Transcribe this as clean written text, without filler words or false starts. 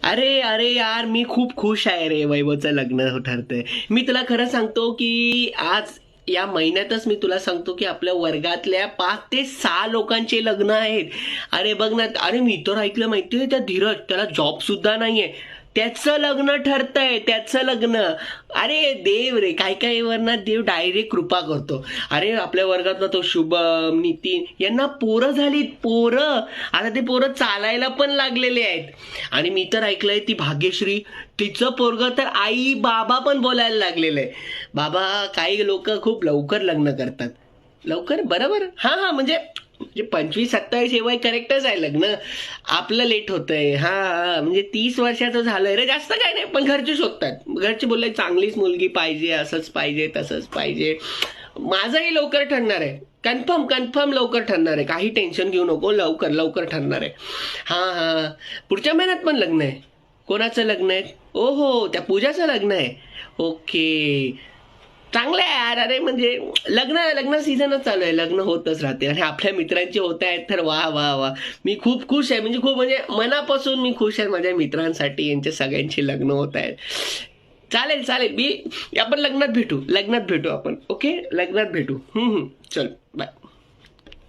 अरे अरे यार, मी खूप खुश आहे रे. वैभवचं लग्न ठरतंय. मी तुला खरं सांगतो की आज या महिन्यातच मी तुला सांगतो की आपल्या वर्गातल्या 5 ते 6 लोकांचे लग्न आहेत. अरे बघ ना, अरे मी तर ऐकलं माहितीये, त्या धीरज त्याला जॉब सुद्धा नाहीये, त्याचं लग्न ठरतंय, त्याचं लग्न. अरे देव रे, काय काय वर ना देव डायरेक्ट कृपा करतो. अरे आपल्या वर्गातला तो शुभम, नितीन यांना पोरं झालीत, पोरं. आता ते पोरं चालायला पण लागलेले आहेत. आणि मी तर ऐकलंय ती भाग्यश्री, तिचं पोरग तर आई बाबा पण बोलायला लागलेलं आहे. बाबा, काही लोक खूप लवकर लग्न करतात. लवकर बरोबर, हा हा, म्हणजे म्हणजे 25-27 हे वय करेक्टच आहे. लग्न आपलं लेट होतंय. हा हा, म्हणजे 30 वर्षाचं झालंय रे, जास्त काय नाही. पण घरचे शोधतात, घरचे बोलले चांगलीच मुलगी पाहिजे, असंच पाहिजे, तसंच पाहिजे. माझंही लवकर ठरणार आहे. कन्फर्म कन्फर्म लवकर ठरणार आहे. काही टेन्शन घेऊ नको, लवकर लवकर ठरणार आहे. हा हा, पुढच्या महिन्यात पण लग्न आहे. कोणाचं लग्न आहे? ओहो, त्या पूजाचं लग्न आहे. ओके, चांगलं आहे यार. अरे म्हणजे लग्न लग्न सीझनच चालू आहे, लग्न होतच राहते. आणि आपल्या मित्रांचे होत आहेत तर वा वा वा, मी खूप खुश आहे. म्हणजे खूप, म्हणजे मनापासून मी खुश आहे माझ्या मित्रांसाठी. यांच्या सगळ्यांची लग्न होत आहेत. चालेल चालेल, मी आपण लग्नात भेटू, लग्नात भेटू आपण. ओके, लग्नात भेटू. चल बाय.